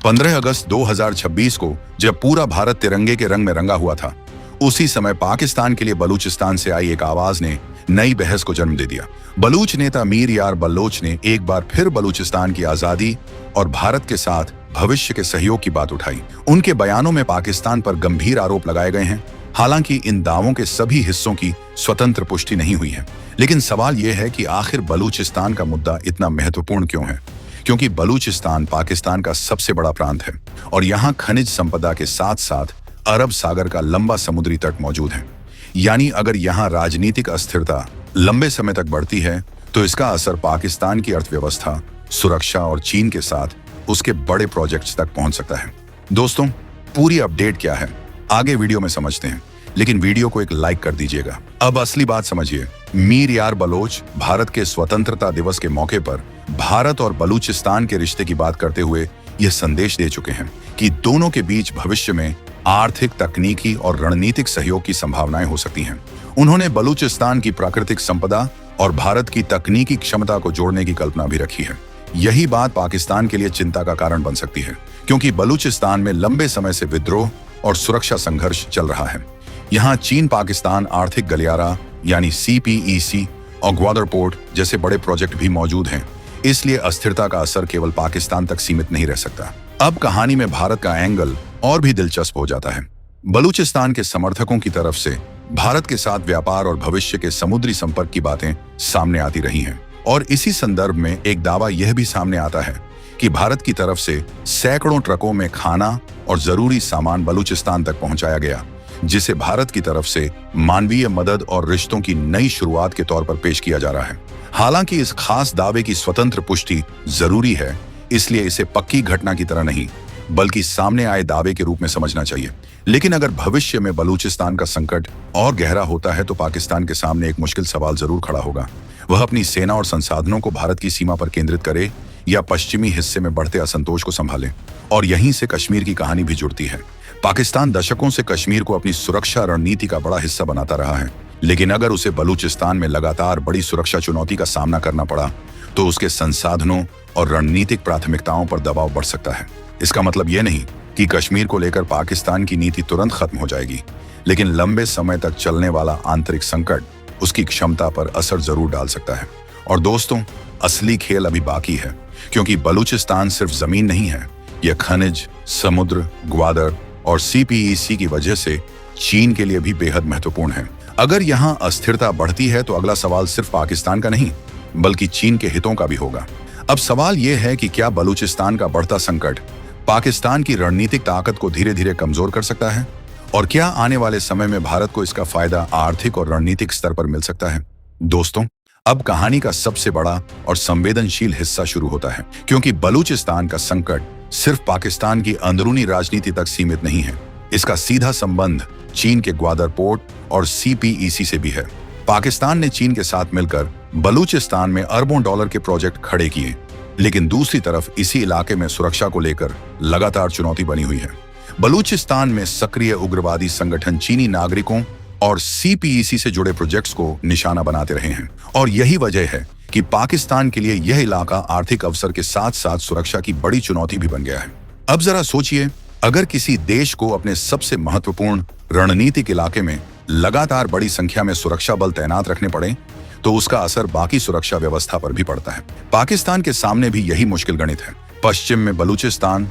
15 अगस्त 2026 को जब पूरा भारत तिरंगे के रंग में रंगा हुआ था, उसी समय पाकिस्तान के लिए बलूचिस्तान से आई एक आवाज ने नई बहस को जन्म दे दिया। बलूच नेता मीर यार बलोच ने एक बार फिर बलूचिस्तान की आजादी और भारत के साथ भविष्य के सहयोग की बात उठाई। उनके बयानों में पाकिस्तान पर गंभीर आरोप लगाए गए हैं। हालांकि इन दावों के सभी हिस्सों की स्वतंत्र पुष्टि नहीं हुई है, लेकिन सवाल यह है कि आखिर बलूचिस्तान का मुद्दा इतना महत्वपूर्ण क्यों है? क्योंकि बलूचिस्तान पाकिस्तान का सबसे बड़ा प्रांत है और यहाँ खनिज संपदा के साथ साथ अरब सागर का लंबा समुद्री तट मौजूद है। यानी अगर यहाँ राजनीतिक अस्थिरता लंबे समय तक बढ़ती है तो इसका असर पाकिस्तान की अर्थव्यवस्था, सुरक्षा और चीन के साथ उसके बड़े प्रोजेक्ट्स तक पहुंच सकता है। दोस्तों, पूरी अपडेट क्या है आगे वीडियो में समझते हैं, लेकिन वीडियो को एक लाइक कर दीजिएगा। अब असली बात समझिए। मीर यार बलोच भारत के स्वतंत्रता दिवस के मौके पर भारत और बलूचिस्तान के रिश्ते की बात करते हुए यह संदेश दे चुके हैं कि दोनों के बीच भविष्य में आर्थिक, तकनीकी और रणनीतिक सहयोग की संभावनाएं हो सकती हैं। उन्होंने बलूचिस्तान की प्राकृतिक संपदा और भारत की तकनीकी क्षमता को जोड़ने की कल्पना भी रखी है। यही बात पाकिस्तान के लिए चिंता का कारण बन सकती है, क्योंकि बलूचिस्तान में लंबे समय से विद्रोह और सुरक्षा संघर्ष चल रहा है। यहाँ चीन पाकिस्तान आर्थिक गलियारा यानी CPEC और ग्वादर पोर्ट जैसे बड़े प्रोजेक्ट भी मौजूद हैं। इसलिए अस्थिरता का असर केवल पाकिस्तान तक सीमित नहीं रह सकता। अब कहानी में भारत का एंगल और भी दिलचस्प हो जाता है। बलूचिस्तान के समर्थकों की तरफ से भारत के साथ व्यापार और भविष्य के समुद्री संपर्क की बातें सामने आती रही हैं और इसी संदर्भ में एक दावा यह भी सामने आता है कि भारत की तरफ से सैकड़ों ट्रकों में खाना और जरूरी सामान बलूचिस्तान तक पहुंचाया गया, जिसे भारत की तरफ से मानवीय मदद और रिश्तों की नई शुरुआत के तौर पर पेश किया जा रहा है। हालांकि इस खास दावे की स्वतंत्र पुष्टि जरूरी है, इसलिए इसे पक्की घटना की तरह नहीं बल्कि सामने आए दावे के रूप में समझना चाहिए। लेकिन अगर भविष्य में बलूचिस्तान का संकट और गहरा होता है तो पाकिस्तान के सामने एक मुश्किल सवाल जरूर खड़ा होगा। वह अपनी सेना और संसाधनों को भारत की सीमा पर केंद्रित करे या पश्चिमी हिस्से में बढ़ते असंतोष को संभाले। और यहीं से कश्मीर की कहानी भी जुड़ती है। पाकिस्तान दशकों से कश्मीर को अपनी सुरक्षा रणनीति का बड़ा हिस्सा बनाता रहा है, लेकिन अगर उसे बलूचिस्तान में लगातार बड़ी सुरक्षा चुनौती का सामना करना पड़ा तो उसके संसाधनों और रणनीतिक प्राथमिकताओं पर दबाव बढ़ सकता है। इसका मतलब यह नहीं कि कश्मीर को लेकर पाकिस्तान की नीति तुरंत खत्म हो जाएगी, लेकिन लंबे समय तक चलने वाला आंतरिक संकट उसकी क्षमता पर असर जरूर डाल सकता है। और दोस्तों, असली खेल अभी बाकी है, क्योंकि बलूचिस्तान सिर्फ जमीन नहीं है, यह खनिज, समुद्र, ग्वादर और CPEC की वजह से चीन के लिए भी बेहद महत्वपूर्ण है। अगर यहाँ अस्थिरता बढ़ती है तो अगला सवाल सिर्फ पाकिस्तान का नहीं बल्कि चीन के हितों का भी होगा। अब सवाल यह है कि क्या बलूचिस्तान का बढ़ता संकट पाकिस्तान की रणनीतिक ताकत को धीरे धीरे कमजोर कर सकता है, और क्या आने वाले समय में भारत को इसका फायदा आर्थिक और रणनीतिक स्तर पर मिल सकता है? दोस्तों, अब कहानी का सबसे बड़ा और संवेदनशील हिस्सा शुरू होता है, क्योंकि बलूचिस्तान का संकट सिर्फ पाकिस्तान की अंदरूनी राजनीति तक सीमित नहीं है। इसका सीधा संबंध चीन के ग्वादर पोर्ट और CPEC से भी है। पाकिस्तान ने चीन के साथ मिलकर बलूचिस्तान में अरबों डॉलर के प्रोजेक्ट खड़े किए, लेकिन दूसरी तरफ इसी इलाके में सुरक्षा को लेकर लगातार चुनौती बनी हुई है। बलूचिस्तान में सक्रिय उग्रवादी संगठन चीनी नागरिकों और CPEC से जुड़े प्रोजेक्ट्स को निशाना बनाते रहे हैं, और यही वजह है कि पाकिस्तान के लिए यह इलाका आर्थिक अवसर के साथ साथ सुरक्षा की बड़ी चुनौती भी बन गया है। अब जरा सोचिए, अगर किसी देश को अपने सबसे महत्वपूर्ण रणनीतिक इलाके में लगातार बड़ी संख्या में सुरक्षा बल तैनात रखने पड़े तो उसका असर बाकी सुरक्षा व्यवस्था पर भी पड़ता है। पाकिस्तान के सामने भी यही मुश्किल गणित है। पश्चिम में बलूचिस्तान,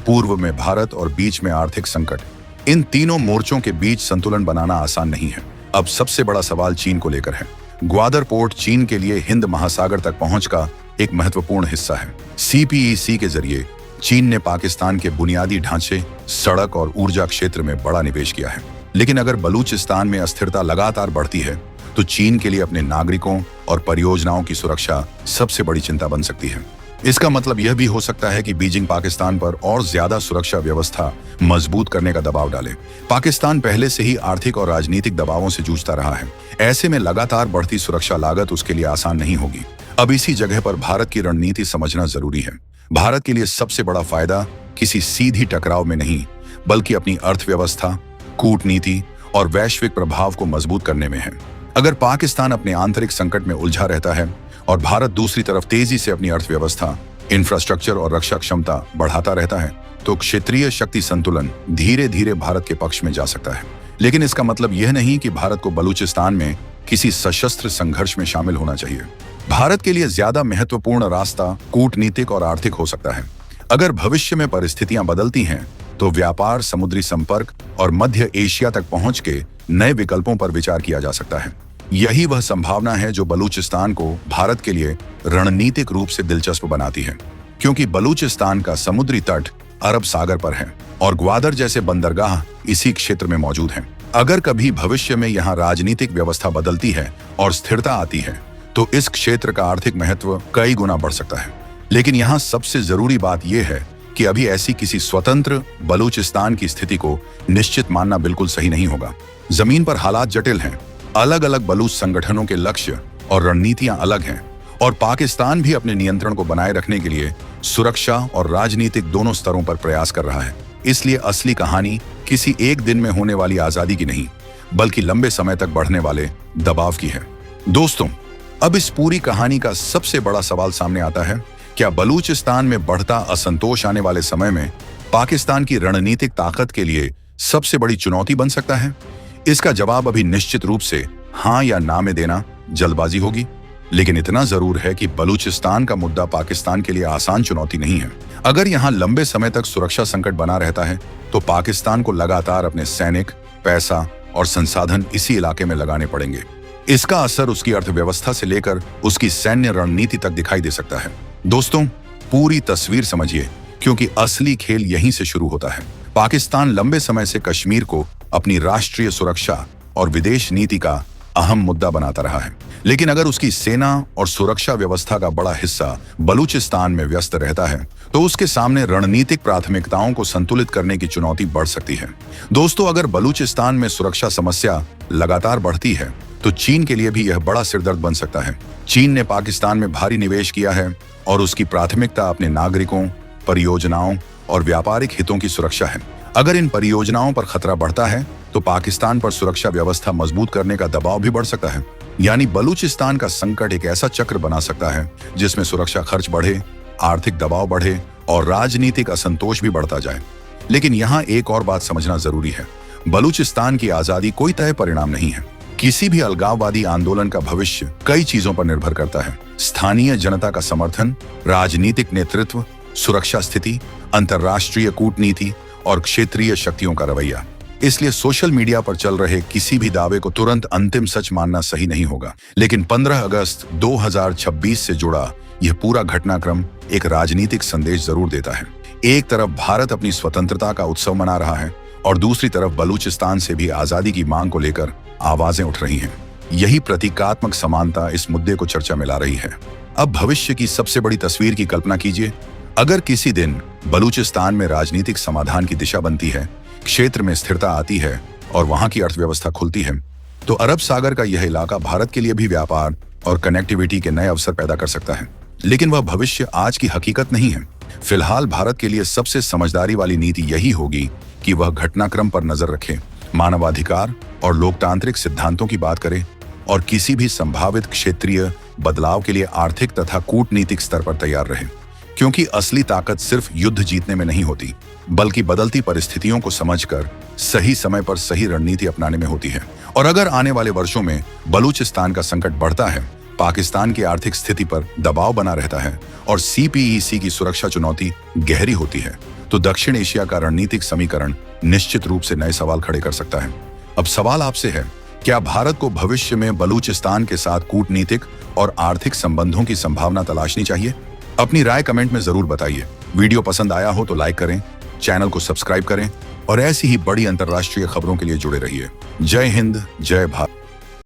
पूर्व में भारत और बीच में आर्थिक संकट। इन तीनों मोर्चों के बीच संतुलन बनाना आसान नहीं है। अब सबसे बड़ा सवाल चीन को लेकर है। ग्वादर पोर्ट चीन के लिए हिंद महासागर तक पहुंच का एक महत्वपूर्ण हिस्सा है। CPEC के जरिए चीन ने पाकिस्तान के बुनियादी ढांचे, सड़क और ऊर्जा क्षेत्र में बड़ा निवेश किया है। लेकिन अगर बलूचिस्तान में अस्थिरता लगातार बढ़ती है तो चीन के लिए अपने नागरिकों और परियोजनाओं की सुरक्षा सबसे बड़ी चिंता बन सकती है। इसका मतलब यह भी हो सकता है कि बीजिंग पाकिस्तान पर और ज्यादा सुरक्षा व्यवस्था मजबूत करने का दबाव डाले। पाकिस्तान पहले से ही आर्थिक और राजनीतिक दबावों से जूझता रहा है। ऐसे में लगातार बढ़ती सुरक्षा लागत उसके लिए आसान नहीं होगी। अब इसी जगह पर भारत की रणनीति समझना जरूरी है। भारत के लिए सबसे बड़ा फायदा किसी सीधी टकराव में नहीं बल्कि अपनी अर्थव्यवस्था, कूटनीति और वैश्विक प्रभाव को मजबूत करने में है। अगर पाकिस्तान अपने आंतरिक संकट में उलझा रहता है और भारत दूसरी तरफ तेजी से अपनी अर्थव्यवस्था, इंफ्रास्ट्रक्चर और रक्षा क्षमता बढ़ाता रहता है तो क्षेत्रीय शक्ति संतुलन धीरे धीरे भारत के पक्ष में जा सकता है। लेकिन इसका मतलब यह नहीं कि भारत को बलूचिस्तान में किसी सशस्त्र संघर्ष में शामिल होना चाहिए। भारत के लिए ज्यादा महत्वपूर्ण रास्ता कूटनीतिक और आर्थिक हो सकता है। अगर भविष्य में परिस्थितियां बदलती हैं तो व्यापार, समुद्री संपर्क और मध्य एशिया तक पहुंच के नए विकल्पों पर विचार किया जा सकता है। यही वह संभावना है जो बलूचिस्तान को भारत के लिए रणनीतिक रूप से दिलचस्प बनाती है, क्योंकि बलूचिस्तान का समुद्री तट अरब सागर पर है और ग्वादर जैसे बंदरगाह इसी क्षेत्र में मौजूद हैं। अगर कभी भविष्य में यहाँ राजनीतिक व्यवस्था बदलती है और स्थिरता आती है तो इस क्षेत्र का आर्थिक महत्व कई गुना बढ़ सकता है। लेकिन यहाँ सबसे जरूरी बात यह है कि अभी ऐसी किसी स्वतंत्र बलूचिस्तान की स्थिति को निश्चित मानना बिल्कुल सही नहीं होगा। जमीन पर हालात जटिल हैं, अलग अलग बलूच संगठनों के लक्ष्य और रणनीतियां अलग हैं और पाकिस्तान भी अपने नियंत्रण को बनाए रखने के लिए सुरक्षा और राजनीतिक दोनों स्तरों पर प्रयास कर रहा है। इसलिए असली कहानी किसी एक दिन में होने वाली आजादी की नहीं, बल्कि लंबे समय तक बढ़ने वाले दबाव की है। दोस्तों, अब इस पूरी कहानी का सबसे बड़ा सवाल सामने आता है, क्या बलूचिस्तान में बढ़ता असंतोष आने वाले समय में पाकिस्तान की रणनीतिक ताकत के लिए सबसे बड़ी चुनौती बन सकता है? इसका जवाब अभी निश्चित रूप से हाँ या ना में देना जल्दबाजी होगी। लेकिन इतना जरूर है कि बलूचिस्तान का मुद्दा पाकिस्तान के लिए आसान चुनौती नहीं है। अगर यहाँ लंबे समय तक सुरक्षा संकट बना रहता है तो पाकिस्तान को लगातार अपने सैनिक, पैसा और संसाधन इसी इलाके में लगाने पड़ेंगे। इसका असर उसकी अर्थव्यवस्था से लेकर उसकी सैन्य रणनीति तक दिखाई दे सकता है। दोस्तों, पूरी तस्वीर समझिए, क्योंकि असली खेल यहीं से शुरू होता है। पाकिस्तान लंबे समय से कश्मीर को अपनी राष्ट्रीय सुरक्षा और विदेश नीति का अहम मुद्दा बनाता रहा है। लेकिन अगर उसकी सेना और सुरक्षा व्यवस्था का बड़ा हिस्सा बलूचिस्तान में व्यस्त रहता है तो उसके सामने रणनीतिक प्राथमिकताओं को संतुलित करने की चुनौती बढ़ सकती है। दोस्तों, अगर बलूचिस्तान में सुरक्षा समस्या लगातार बढ़ती है तो चीन के लिए भी यह बड़ा सिरदर्द बन सकता है। चीन ने पाकिस्तान में भारी निवेश किया है और उसकी प्राथमिकता अपने नागरिकों, परियोजनाओं और व्यापारिक हितों की सुरक्षा है। अगर इन परियोजनाओं पर खतरा बढ़ता है तो पाकिस्तान पर सुरक्षा व्यवस्था मजबूत करने का दबाव भी बढ़ सकता है। यानी बलूचिस्तान का संकट एक ऐसा चक्र बना सकता है जिसमें सुरक्षा खर्च बढ़े, आर्थिक दबाव बढ़े और राजनीतिक असंतोष भी बढ़ता जाए। लेकिन यहाँ एक और बात समझना जरूरी है, बलूचिस्तान की आजादी कोई तय परिणाम नहीं है। किसी भी अलगाववादी आंदोलन का भविष्य कई चीजों पर निर्भर करता है। स्थानीय जनता का समर्थन, राजनीतिक नेतृत्व, सुरक्षा स्थिति, अंतर्राष्ट्रीय कूटनीति और क्षेत्रीय शक्तियों का रवैया। इसलिए सोशल मीडिया पर चल रहे किसी भी दावे को तुरंत अंतिम सच मानना सही नहीं होगा। लेकिन 15 अगस्त 2026 से जुड़ा यह पूरा घटनाक्रम एक राजनीतिक संदेश जरूर देता है। एक तरफ भारत अपनी स्वतंत्रता का उत्सव मना रहा है और दूसरी तरफ बलूचिस्तान से भी आजादी की मांग को लेकर आवाजें उठ रही हैं। यही प्रतीकात्मक समानता इस मुद्दे को चर्चा में ला रही है। अब भविष्य की सबसे बड़ी तस्वीर की कल्पना कीजिए। अगर किसी दिन बलूचिस्तान में राजनीतिक समाधान की दिशा बनती है, क्षेत्र में स्थिरता आती है और वहां की अर्थव्यवस्था खुलती है, तो अरब सागर का यह इलाका भारत के लिए भी व्यापार और कनेक्टिविटी के नए अवसर पैदा कर सकता है। लेकिन वह भविष्य आज की हकीकत नहीं है। फिलहाल भारत के लिए सबसे समझदारी वाली नीति यही होगी कि वह घटनाक्रम पर नजर रखे, मानवाधिकार और लोकतांत्रिक सिद्धांतों की बात करे और किसी भी संभावित क्षेत्रीय बदलाव के लिए आर्थिक तथा कूटनीतिक स्तर पर तैयार रहे। क्योंकि असली ताकत सिर्फ युद्ध जीतने में नहीं होती, बल्कि बदलती परिस्थितियों को समझकर सही समय पर सही रणनीति अपनाने में होती है। और अगर आने वाले वर्षों में बलूचिस्तान का संकट बढ़ता है, पाकिस्तान की आर्थिक स्थिति पर दबाव बना रहता है और सीपीईसी की सुरक्षा चुनौती गहरी होती है, तो दक्षिण एशिया का रणनीतिक समीकरण निश्चित रूप से नए सवाल खड़े कर सकता है। अब सवाल आपसे है, क्या भारत को भविष्य में बलूचिस्तान के साथ कूटनीतिक और आर्थिक संबंधों की संभावना तलाशनी चाहिए? अपनी राय कमेंट में जरूर बताइए। वीडियो पसंद आया हो तो लाइक करें, चैनल को सब्सक्राइब करें और ऐसी ही बड़ी अंतर्राष्ट्रीय खबरों के लिए जुड़े रहिए। जय हिंद, जय भारत।